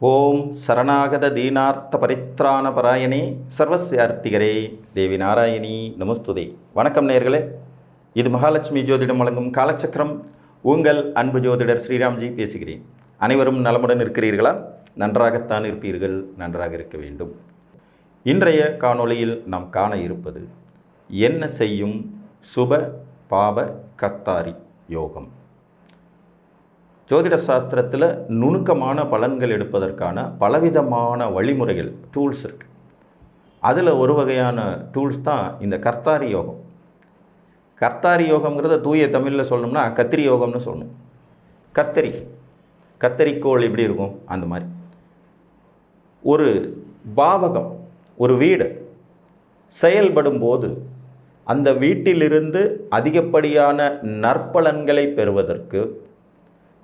ஓம் சரணாகத தீனார்த்த பரித்ராண பராயணே சர்வஸ்யார்த்திகரே தேவி நாராயணி நமஸ்துதே. வணக்கம் நேயர்களே, இது மகாலட்சுமி ஜோதிடம் வழங்கும் காலச்சக்கரம். உங்கள் அன்பு ஜோதிடர் ஸ்ரீராம்ஜி பேசுகிறேன். அனைவரும் நலமுடன் இருக்கிறீர்களா? நன்றாகத்தான் இருப்பீர்கள், நன்றாக இருக்க வேண்டும். இன்றைய காணொளியில் நாம் காண இருப்பது என்ன செய்யும் சுப பாப கர்த்தாரி யோகம். ஜோதிட சாஸ்திரத்தில் நுணுக்கமான பலன்கள் எடுப்பதற்கான பலவிதமான வழிமுறைகள், டூல்ஸ் இருக்குது. அதில் ஒரு வகையான டூல்ஸ் தான் இந்த கர்த்தாரி யோகம். கர்த்தாரி யோகம்ங்கிறத தூய தமிழில் சொல்லணும்னா கத்திரி யோகம்னு சொல்லணும். கத்தரிக்கோள் எப்படி இருக்கும் அந்த மாதிரி. ஒரு பாவகம், ஒரு வீடு செயல்படும் போது அந்த வீட்டிலிருந்து அதிகப்படியான நற்பலன்களை பெறுவதற்கு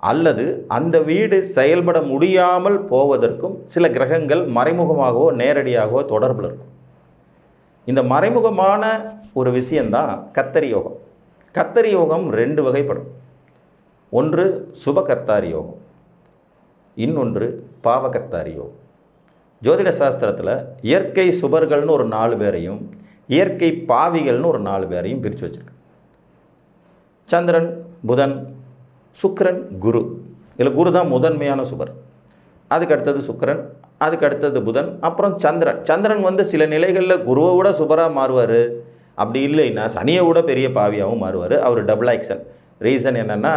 அல்லது அந்த வீடு செயல்பட முடியாமல் போவதற்கும் சில கிரகங்கள் மறைமுகமாகவோ நேரடியாகவோ தொடர்பில் இருக்கும். இந்த மறைமுகமான ஒரு விஷயந்தான் கத்தரி யோகம். கத்தரி யோகம் ரெண்டு வகைப்படும். ஒன்று சுபகர்த்தாரி யோகம், இன்னொன்று பாவகர்த்தாரி யோகம். ஜோதிட சாஸ்திரத்தில் இயற்கை சுபர்கள்னு ஒரு 4 பேரையும் இயற்கை பாவிகள்னு ஒரு 4 பேரையும் பிரித்து வச்சுருக்கு. சந்திரன், புதன், சுக்கிரன், குரு. இதில் குரு தான் முதன்மையான சுபர். அதுக்கு அடுத்தது சுக்கிரன், அதுக்கு அடுத்தது புதன், அப்புறம் சந்திரன். சந்திரன் சில நிலைகளில் குருவை விட சுபராக மாறுவார். அப்படி இல்லைன்னா சனியை விட பெரிய பாவியாகவும் மாறுவார். அவர் டபுள் ஆக்ஷன். ரீசன் என்னென்னா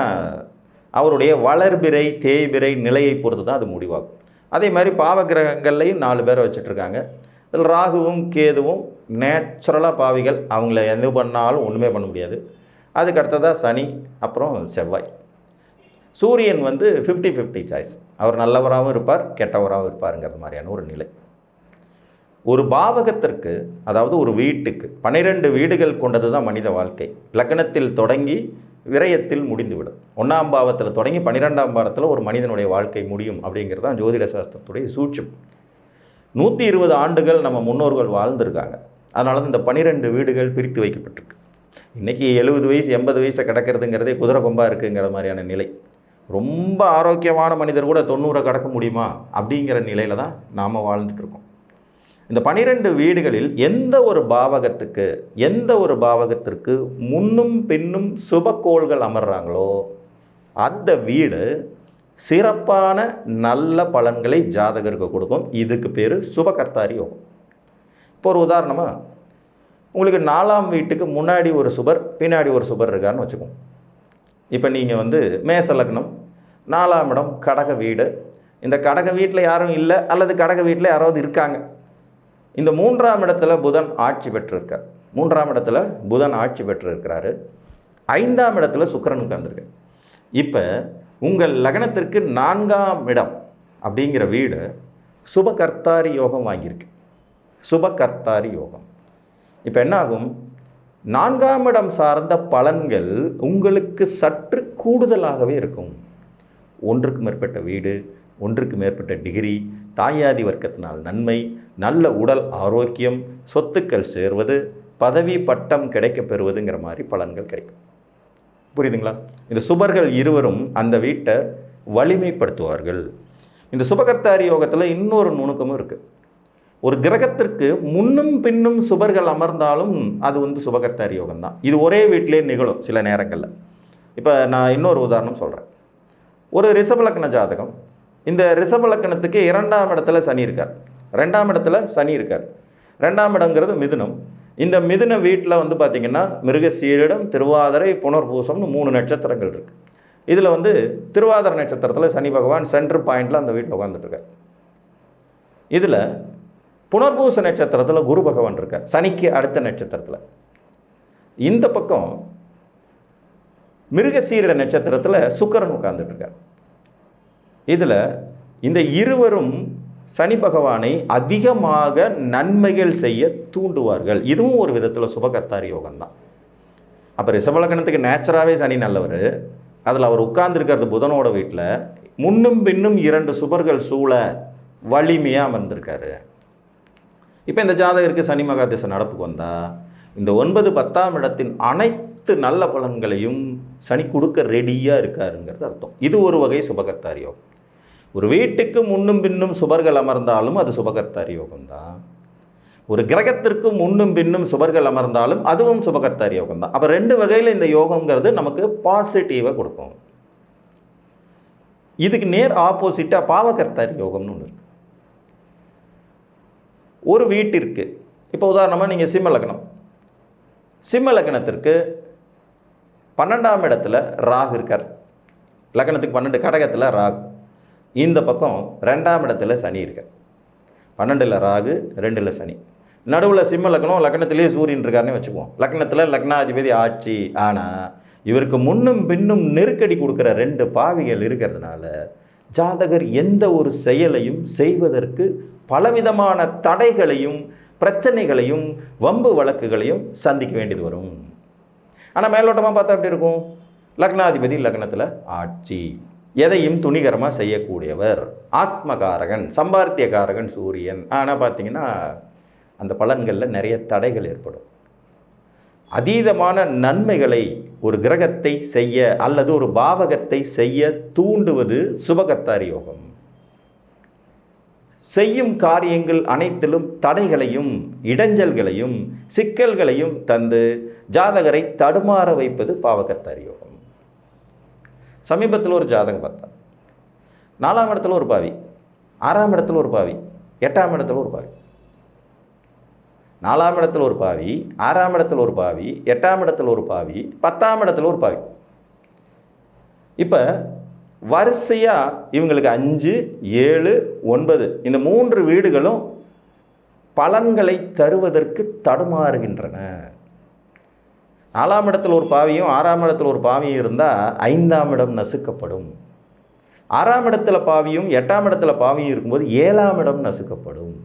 அவருடைய வளர்பிறை தேய்பிறை நிலையை பொறுத்து தான் அது முடிவாகும். அதே மாதிரி பாவகிரகங்கள்லையும் 4 பேரை வச்சுட்ருக்காங்க. இதில் ராகுவும் கேதுவும் நேச்சுரலாக பாவிகள், அவங்கள எது பண்ணாலும் ஒன்றுமே பண்ண முடியாது. அதுக்கு அடுத்ததாக சனி, அப்புறம் செவ்வாய். சூரியன் 50-50 சாய்ஸ். அவர் நல்லவராகவும் இருப்பார், கெட்டவராகவும் இருப்பாருங்கிறது மாதிரியான ஒரு நிலை. ஒரு பாவகத்திற்கு, அதாவது ஒரு வீட்டுக்கு 12 வீடுகள் கொண்டது தான் மனித வாழ்க்கை. லக்னத்தில் தொடங்கி விரயத்தில் முடிந்துவிடும். 1ஆம் பாவத்தில் தொடங்கி 12ஆம் பாவத்தில் ஒரு மனிதனுடைய வாழ்க்கை முடியும். அப்படிங்கிறது தான் ஜோதிட சாஸ்திரத்துடைய சூட்சம். 120 ஆண்டுகள் நம்ம முன்னோர்கள் வாழ்ந்திருக்காங்க. அதனால தான் இந்த 12 வீடுகள் பிரித்து வைக்கப்பட்டிருக்கு. இன்றைக்கி 70 வயசு 80 வயசை கிடக்கிறதுங்கிறதே குதிரை கொம்பாக இருக்குங்கிற மாதிரியான நிலை. ரொம்ப ஆரோக்கியமான மனிதர் கூட 90 கடக்க முடியுமா அப்படிங்கிற நிலையில் தான் நாம் வாழ்ந்துட்டுருக்கோம். இந்த 12 வீடுகளில் எந்த ஒரு பாவகத்திற்கு முன்னும் பின்னும் சுபக்கோள்கள் அமர்றாங்களோ அந்த வீடு சிறப்பான நல்ல பலன்களை ஜாதகருக்கு கொடுக்கும். இதுக்கு பேர் சுபகர்த்தாரி யோகம். இப்போ ஒரு உதாரணமாக, உங்களுக்கு 4ஆம் வீட்டுக்கு முன்னாடி ஒரு சுபர், பின்னாடி ஒரு சுபர் இருக்காருன்னு வச்சுக்கோங்க. இப்போ நீங்கள் மேச லக்னம், 4ஆம் இடம் கடக வீடு. இந்த கடக வீட்டில் யாரும் இல்லை, அல்லது கடக வீட்டில் யாராவது இருக்காங்க. இந்த 3ஆம் இடத்துல புதன் ஆட்சி பெற்றிருக்கார். 3ஆம் இடத்துல புதன் ஆட்சி பெற்றிருக்கிறாரு. 5ஆம் இடத்துல சுக்கிரன் உட்கார்ந்துருக்கு. இப்போ உங்கள் லக்னத்திற்கு 4ஆம் இடம் அப்படிங்கிற வீடு சுபகர்த்தாரி யோகம் வாங்கியிருக்கு. சுபகர்த்தாரி யோகம். இப்போ என்ன ஆகும்? 4ஆம் இடம் சார்ந்த பலன்கள் உங்களுக்கு சற்று கூடுதலாகவே இருக்கும். ஒன்றுக்கு மேற்பட்ட வீடு, ஒன்றுக்கு மேற்பட்ட டிகிரி, தாயாதி வர்க்கத்தினால் நன்மை, நல்ல உடல் ஆரோக்கியம், சொத்துக்கள் சேர்வது, பதவி பட்டம் கிடைக்க பெறுவதுங்கிற மாதிரி பலன்கள் கிடைக்கும். புரியுதுங்களா? இந்த சுபர்கள் இருவரும் அந்த வீட்டை வலிமைப்படுத்துவார்கள். இந்த சுபகர்த்தாரி யோகத்தில் இன்னொரு நுணுக்கமும் இருக்குது. ஒரு கிரகத்திற்கு முன்னும் பின்னும் சுபர்கள் அமர்ந்தாலும் அது சுபகர்த்தாரி யோகம் தான். இது ஒரே வீட்டிலே நிகழும் சில நேரங்களில். இப்போ நான் இன்னொரு உதாரணம் சொல்கிறேன். ஒரு ரிஷபலக்கண ஜாதகம். இந்த ரிஷபலக்கணத்துக்கு 2ஆம் இடத்துல சனி இருக்கார், 2ஆம் இடத்துல சனி இருக்கார். 2ஆம் இடங்கிறது மிதுனம். இந்த மிதுன வீட்டில் பார்த்திங்கன்னா மிருகசீரிடம், திருவாதிரை, புனர்பூசம்னு 3 நட்சத்திரங்கள் இருக்குது. இதில் திருவாதிரை நட்சத்திரத்தில் சனி பகவான் சென்ட்ரு பாயிண்டில் அந்த வீட்டில் உட்காந்துட்ருக்கார். இதில் புனர்பூச நட்சத்திரத்தில் குரு பகவான் இருக்கார், சனிக்கு அடுத்த நட்சத்திரத்தில். இந்த பக்கம் மிருகசீரிட நட்சத்திரத்தில் சுக்கிரன் உட்கார்ந்துட்டுருக்கார். இதில் இந்த இருவரும் சனி பகவானை அதிகமாக நன்மைகள் செய்ய தூண்டுவார்கள். இதுவும் ஒரு விதத்தில் சுபகர்த்தாரி யோகம்தான். அப்போ ரிஷபலக்கணத்துக்கு நேச்சராகவே சனி நல்லவர். அதில் அவர் உட்கார்ந்துருக்கிறது புதனோட வீட்டில். முன்னும் பின்னும் 2 சுபர்கள் சூழ வலிமையாக அமர்ந்திருக்காரு. இப்போ இந்த ஜாதகருக்கு சனி மகாதிசை நடப்புக்கு வந்தால் இந்த 9, 10ஆம் இடத்தின் அனைத்து நல்ல பலன்களையும் சனி கொடுக்க ரெடியாக இருக்காருங்கிறது அர்த்தம். இது ஒரு வகை சுபகர்த்தாரி யோகம். ஒரு வீட்டுக்கு முன்னும் பின்னும் சுபர்கள் அமர்ந்தாலும் அது சுபகர்த்தாரி யோகம்தான். ஒரு கிரகத்திற்கு முன்னும் பின்னும் சுபர்கள் அமர்ந்தாலும் அதுவும் சுபகர்த்தாரி யோகம் தான். அப்போ 2 வகையில் இந்த யோகங்கிறது நமக்கு பாசிட்டிவை கொடுக்கும். இதுக்கு நேர் ஆப்போசிட்டாக பாவகர்த்தாரி யோகம்னு ஒன்று இருக்குது. ஒரு வீட்டிற்கு இப்போ உதாரணமாக நீங்கள் சிம்ம லக்னம், சிம்ம லக்னத்திற்கு 12ஆம் இடத்துல ராகு இருக்கார். லக்னத்துக்கு 12 கடகத்தில் ராகு, இந்த பக்கம் 2ஆம் இடத்துல சனி இருக்கார். 12ல் ராகு, 2ல் சனி, நடுவில் சிம்ம லக்னம், லக்னத்திலேயே சூரியன் இருக்காருன்னு வச்சுக்குவோம். லக்னத்தில் லக்னாதிபதி ஆட்சி. ஆனால் இவருக்கு முன்னும் பின்னும் நெருக்கடி கொடுக்குற 2 பாவிகள் இருக்கிறதுனால ஜாதகர் எந்த ஒரு செயலையும் செய்வதற்கு பலவிதமான தடைகளையும் பிரச்சனைகளையும் வம்பு வழக்குகளையும் சந்திக்க வேண்டியது வரும். ஆனால் மேலோட்டமாக பார்த்தா எப்படி இருக்கும்? லக்னாதிபதி லக்னத்தில் ஆட்சி, எதையும் துணிகரமாக செய்யக்கூடியவர், ஆத்மகாரகன், சம்பாத்தியகாரகன் சூரியன். ஆனால் பார்த்தீங்கன்னா அந்த பலன்களில் நிறைய தடைகள் ஏற்படும். அதீதமான நன்மைகளை ஒரு கிரகத்தை செய்ய அல்லது ஒரு பாவகத்தை செய்ய தூண்டுவது சுபகர்த்தாரி யோகம். செய்யும் காரியங்கள் அனைத்திலும் தடைகளையும் இடைஞ்சல்களையும் சிக்கல்களையும் தந்து ஜாதகரை தடுமாற வைப்பது பாவகர்த்தாரி யோகம். சமீபத்தில் ஒரு ஜாதகம் பார்த்தா 4ஆம் இடத்துல ஒரு பாவி, 6ஆம் இடத்துல ஒரு பாவி, 8ஆம் இடத்துல ஒரு பாவி. 4ஆம் இடத்துல ஒரு பாவி, 6ஆம் இடத்துல ஒரு பாவி, 8ஆம் இடத்துல ஒரு பாவி, 10ஆம் இடத்துல ஒரு பாவி. இப்போ வரிசையாக இவங்களுக்கு 5, 7, 9 இந்த 3 வீடுகளும் பலன்களை தருவதற்கு தடுமாறுகின்றன. 4ஆம் இடத்துல ஒரு பாவியும் 6ஆம் இடத்துல ஒரு பாவியும் இருந்தால் 5ஆம் இடம் நசுக்கப்படும். 6ஆம் இடத்துல பாவியும் 8ஆம் இடத்துல பாவியும் இருக்கும்போது 7ஆம் இடம் நசுக்கப்படும்.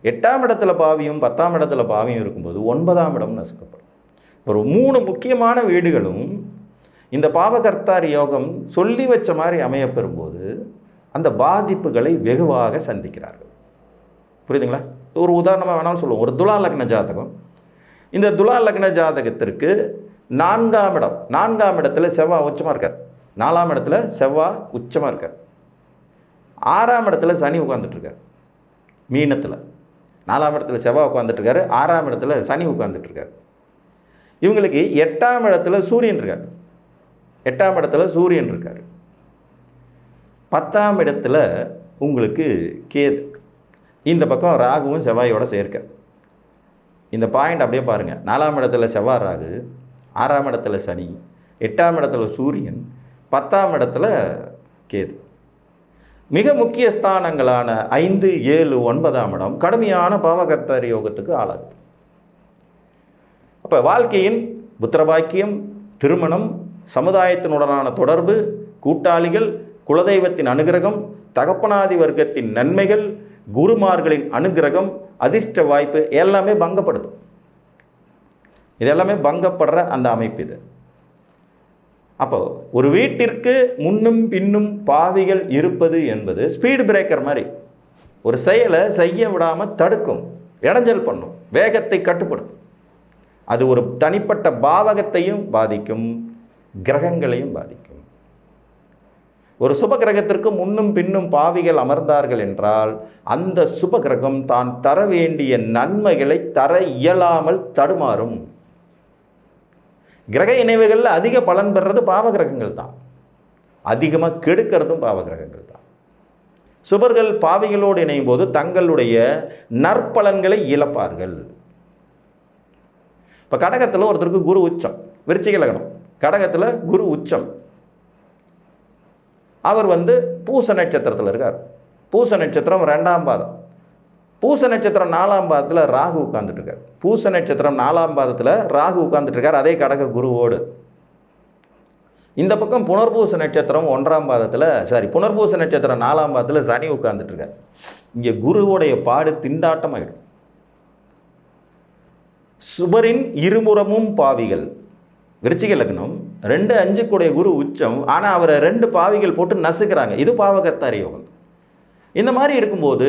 8ஆம் இடத்துல பாவியும் 10ஆம் இடத்துல பாவியும் இருக்கும்போது 9ஆம் இடம் நசுக்கப்படும். ஒரு 3 முக்கியமான வீடுகளும் இந்த பாவகர்த்தாரி யோகம் சொல்லி வச்ச மாதிரி அமையப்பெறும்போது அந்த பாதிப்புகளை வெகுவாக சந்திக்கிறார்கள். புரியுதுங்களா? ஒரு உதாரணமாக வேணாலும் சொல்லுவோம். ஒரு துலா லக்ன ஜாதகம். இந்த துலா லக்ன ஜாதகத்திற்கு 4ஆம் இடத்துல செவ்வாய் உச்சமாக இருக்கார். 4ஆம் இடத்துல செவ்வாய் உச்சமாக இருக்கார். 6ஆம் இடத்துல சனி உட்கார்ந்துட்டுருக்கார். மீனத்தில் 4ஆம் இடத்துல செவ்வாய் உட்காந்துட்ருக்காரு, 6ஆம் இடத்துல சனி உட்காந்துட்ருக்கார். இவங்களுக்கு 8ஆம் இடத்துல சூரியன் இருக்கார். 8ஆம் இடத்துல சூரியன் இருக்கார். 10ஆம் இடத்துல உங்களுக்கு கேது. இந்த பக்கம் ராகுவும் செவ்வாயோட சேர்க்க. இந்த பாயிண்ட் அப்படியே பாருங்கள். 4ஆம் இடத்துல செவ்வாய் ராகு, 6ஆம் இடத்துல சனி, 8ஆம் இடத்துல சூரியன், 10ஆம் இடத்துல கேது. மிக முக்கிய ஸ்தானங்களான 5, 7, 9ஆம் இடம் கடுமையான பாவகர்த்தாரி யோகத்துக்கு ஆளாகுது. அப்போ வாழ்க்கையின் புத்திரபாக்கியம், திருமணம், சமுதாயத்தினுடனான தொடர்பு, கூட்டாளிகள், குலதெய்வத்தின் அனுகிரகம், தகப்பனாதி வர்க்கத்தின் நன்மைகள், குருமார்களின் அனுகிரகம், அதிர்ஷ்ட வாய்ப்பு எல்லாமே பங்கப்படுது. இது எல்லாமே பங்கப்படுற அந்த அமைப்பு இது. அப்போ ஒரு வீட்டிற்கு முன்னும் பின்னும் பாவிகள் இருப்பது என்பது ஸ்பீடு பிரேக்கர் மாதிரி. ஒரு செயலை செய்ய விடாமல் தடுக்கும், இடைஞ்சல் பண்ணும், வேகத்தை கட்டுப்படுத்தும். அது ஒரு தனிப்பட்ட பாவகத்தையும் பாதிக்கும், கிரகங்களையும் பாதிக்கும். ஒரு சுப கிரகத்திற்கு முன்னும் பின்னும் பாவிகள் அமர்ந்தார்கள் என்றால் அந்த சுப கிரகம் தான் தர வேண்டிய நன்மைகளை தர இயலாமல் தடுமாறும். கிரக இணைவுகளில் அதிக பலன் பெறுறது பாவகிரகங்கள் தான், அதிகமாக கெடுக்கிறதும் பாவகிரகங்கள் தான். சுபர்கள் பாவிகளோடு இணையும் போது தங்களுடைய நற்பலன்களை இழப்பார்கள். இப்போ கடகத்தில் ஒருத்தருக்கு குரு உச்சம், விருச்சிக லக்னம், கடகத்தில் குரு உச்சம். அவர் பூச நட்சத்திரத்தில் இருக்கார். பூச நட்சத்திரம் 2ஆம் பாதம். பூச நட்சத்திரம் 4ஆம் பாதத்தில் ராகு உட்கார்ந்துட்டு இருக்கார். பூச நட்சத்திரம் 4ஆம் பாதத்தில் ராகு உட்கார்ந்துட்டு இருக்கார், அதே கடக குருவோடு. இந்த பக்கம் புனர்பூச நட்சத்திரம் 1ஆம் பாதத்தில் புனர்பூச நட்சத்திரம் 4ஆம் பாதத்தில் சனி உட்கார்ந்துட்டு இருக்கார். இங்கே குருவோடைய பாடு திண்டாட்டம் ஆகிடும். சுபரின் இருபுறமும் பாவிகள். விருச்சிக லக்னம் 2, 5 கூடிய குரு உச்சம், ஆனால் அவரை 2 பாவிகள் போட்டு நசுக்கிறாங்க. இது பாவகர்த்தாரி யோகம். இந்த மாதிரி இருக்கும்போது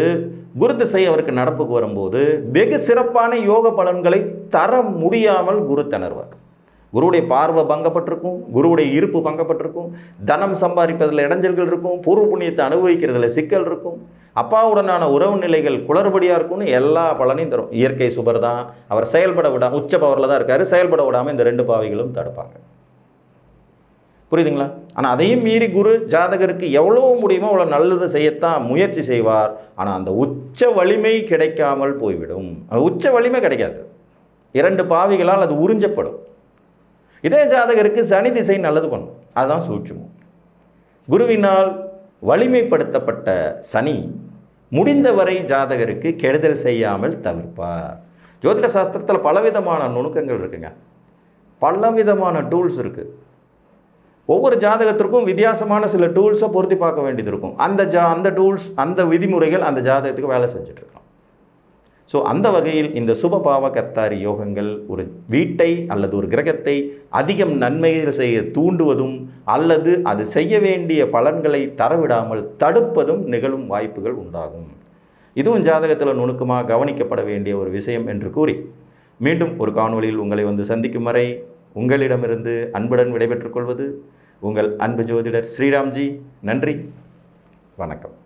குரு திசை அவருக்கு நடப்புக்கு வரும்போது வெகு சிறப்பான யோக பலன்களை தர முடியாமல் குரு திணறுவார். குருவுடைய பார்வை பங்கப்பட்டிருக்கும், குருவுடைய இருப்பு பங்கப்பட்டிருக்கும், தனம் சம்பாதிப்பதில் இடைஞ்சல்கள் இருக்கும், பூர்வ புண்ணியத்தை அனுபவிக்கிறதுல சிக்கல் இருக்கும், அப்பாவுடனான உறவு நிலைகள் குளறுபடியாக இருக்கும்னு எல்லா பலனையும் தரும். இயற்கை சுபர் தான், அவர் செயல்பட விடாமல் உச்ச பவரில் தான் இருக்கார், செயல்பட விடாமல் இந்த 2 பாவிகளும் தடுப்பாங்க. புரியுதுங்களா? ஆனால் அதையும் மீறி குரு ஜாதகருக்கு எவ்வளோ முடியுமோ அவ்வளோ நல்லது செய்யத்தான் முயற்சி செய்வார். ஆனால் அந்த உச்ச வலிமை கிடைக்காமல் போய்விடும். உச்ச வலிமை கிடைக்காது, 2 பாவிகளால் அது உறிஞ்சப்படும். இதே ஜாதகருக்கு சனி திசை நல்லது பண்ணும், அதுதான் சூட்சுமம். குருவினால் வலிமைப்படுத்தப்பட்ட சனி முடிந்தவரை ஜாதகருக்கு கெடுதல் செய்யாமல் தவிர்ப்பார். ஜோதிட சாஸ்திரத்தில் பலவிதமான நுணுக்கங்கள் இருக்குங்க, பலவிதமான டூல்ஸ் இருக்குது. ஒவ்வொரு ஜாதகத்திற்கும் வித்தியாசமான சில டூல்ஸை பொருத்தி பார்க்க வேண்டியது இருக்கும். அந்த டூல்ஸ், அந்த விதிமுறைகள் அந்த ஜாதகத்துக்கு வேலை செஞ்சுட்ருக்கோம். ஸோ அந்த வகையில் இந்த சுப பாவ கர்த்தாரி யோகங்கள் ஒரு வீட்டை அல்லது ஒரு கிரகத்தை அதிகம் நன்மைகள் செய்ய தூண்டுவதும் அல்லது அது செய்ய வேண்டிய பலன்களை தரவிடாமல் தடுப்பதும் நிகழும் வாய்ப்புகள் உண்டாகும். இதுவும் ஜாதகத்தில் நுணுக்கமாக கவனிக்கப்பட வேண்டிய ஒரு விஷயம் என்று கூறி மீண்டும் ஒரு காணொளியில் உங்களை வந்து சந்திக்கும் வரை உங்களிடமிருந்து அன்புடன் விடைபெற்றுக் கொள்வது உங்கள் அன்பு ஜோதிடர் ஸ்ரீராம்ஜி. நன்றி, வணக்கம்.